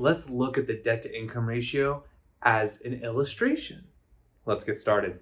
let's look at the debt to income ratio as an illustration. Let's get started.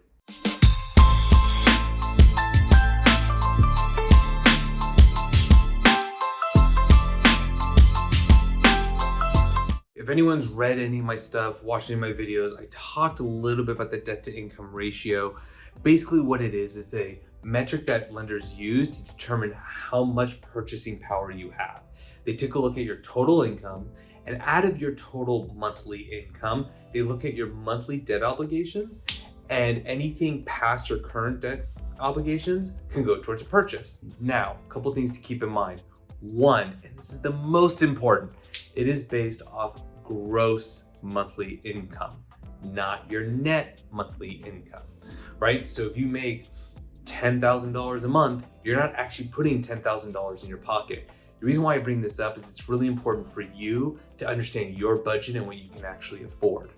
If anyone's read any of my stuff, watched any of my videos, I talked a little bit about the debt to income ratio. Basically what it is, it's a metric that lenders use to determine how much purchasing power you have. They take a look at your total income, and out of your total monthly income, they look at your monthly debt obligations, and anything past your current debt obligations can go towards a purchase. Now, a couple things to keep in mind. One, and this is the most important, it is based off gross monthly income, not your net monthly income, right? So if you make $10,000 a month, you're not actually putting $10,000 in your pocket. The reason why I bring this up is it's really important for you to understand your budget and what you can actually afford.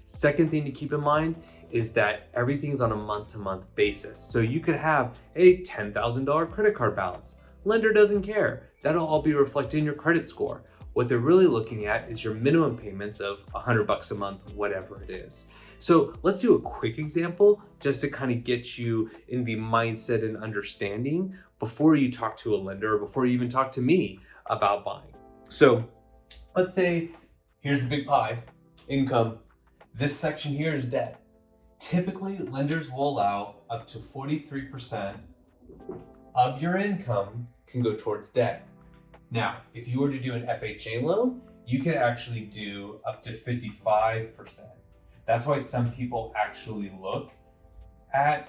Second thing to keep in mind is that everything's on a month-to-month basis. So you could have a $10,000 credit card balance. Lender doesn't care. That'll all be reflected in your credit score. What they're really looking at is your minimum payments of $100 a month, whatever it is. So let's do a quick example just to kind of get you in the mindset and understanding before you talk to a lender or before you even talk to me about buying. So let's say, here's the big pie, income. This section here is debt. Typically, lenders will allow up to 43% of your income can go towards debt. Now, if you were to do an FHA loan, you could actually do up to 55%. That's why some people actually look at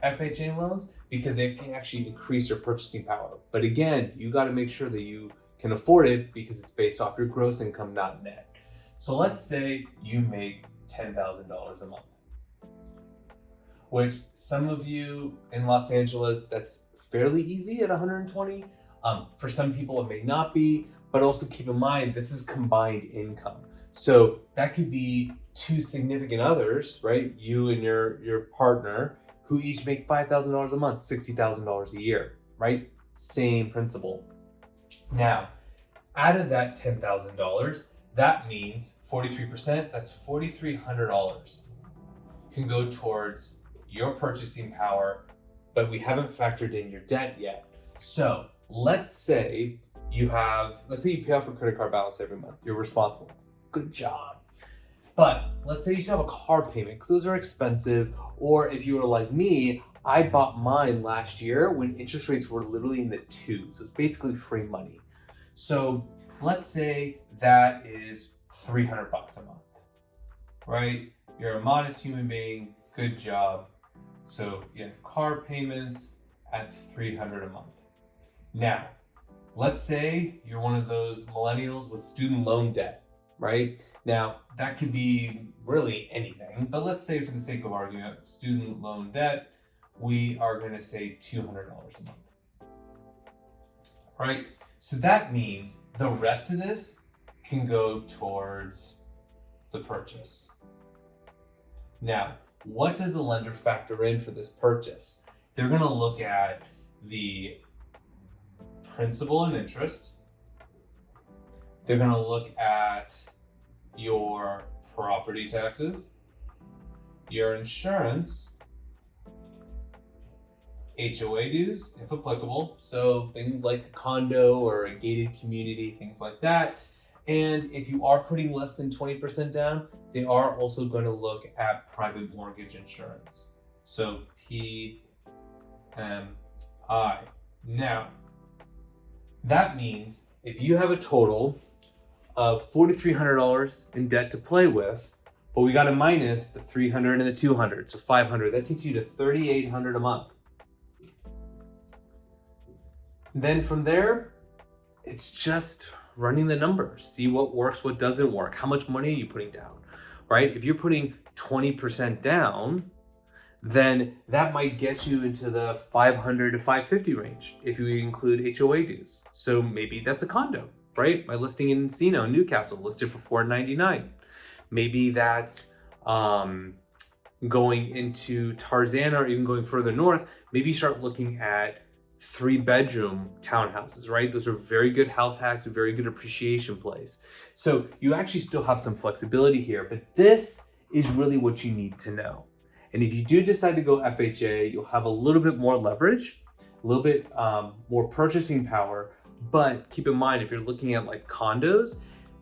FHA loans, because they can actually increase your purchasing power. But again, you got to make sure that you can afford it because it's based off your gross income, not net. So let's say you make $10,000 a month, which some of you in Los Angeles, that's fairly easy at 120. For some people it may not be, but also keep in mind, this is combined income. So that could be two significant others, right? You and your partner who each make $5,000 a month, $60,000 a year, right? Same principle. Now, out of that $10,000, that means 43%, that's $4,300 can go towards your purchasing power, but we haven't factored in your debt yet. So let's say you pay off your credit card balance every month. You're responsible. Good job. But let's say you still have a car payment because those are expensive. Or if you were like me, I bought mine last year when interest rates were literally in the 2s. So it's basically free money. So let's say that is $300 a month, right? You're a modest human being. Good job. So you have car payments at $300 a month. Now, let's say you're one of those millennials with student loan debt, right? Now, that could be really anything, but let's say for the sake of argument, student loan debt, we are going to say $200 a month, right? So that means the rest of this can go towards the purchase. Now, what does the lender factor in for this purchase? They're going to look at the principal and interest. They're going to look at your property taxes, your insurance, HOA dues, if applicable. So things like a condo or a gated community, things like that. And if you are putting less than 20% down, they are also going to look at private mortgage insurance. So PMI. Now, that means if you have a total of $4,300 in debt to play with, but we got to minus the 300 and the 200, so 500, that takes you to $3,800 a month. Then from there, it's just running the numbers, see what works, what doesn't work, how much money are you putting down, right? If you're putting 20% down, then that might get you into the 500 to 550 range if you include HOA dues. So maybe that's a condo, right? My listing in Encino, Newcastle, listed for $499. Maybe that's going into Tarzana or even going further north. Maybe you start looking at 3-bedroom townhouses, right? Those are very good house hacks, very good appreciation plays. So you actually still have some flexibility here, but this is really what you need to know. And if you do decide to go FHA, you'll have a little bit more leverage, a little bit more purchasing power. But keep in mind, if you're looking at like condos,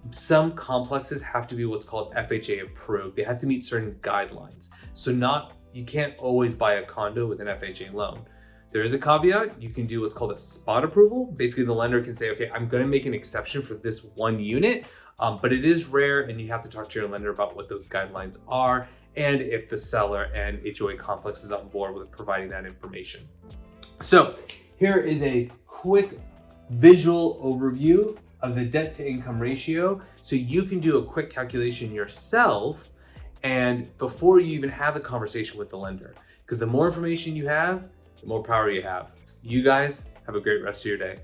some complexes have to be what's called FHA approved. They have to meet certain guidelines. So you can't always buy a condo with an FHA loan. There is a caveat. You can do what's called a spot approval. Basically, the lender can say, okay, I'm going to make an exception for this one unit, but it is rare, and you have to talk to your lender about what those guidelines are and if the seller and HOA complex is on board with providing that information. So here is a quick visual overview of the debt to income ratio, so you can do a quick calculation yourself and before you even have the conversation with the lender, because the more information you have, the more power you have. You guys have a great rest of your day.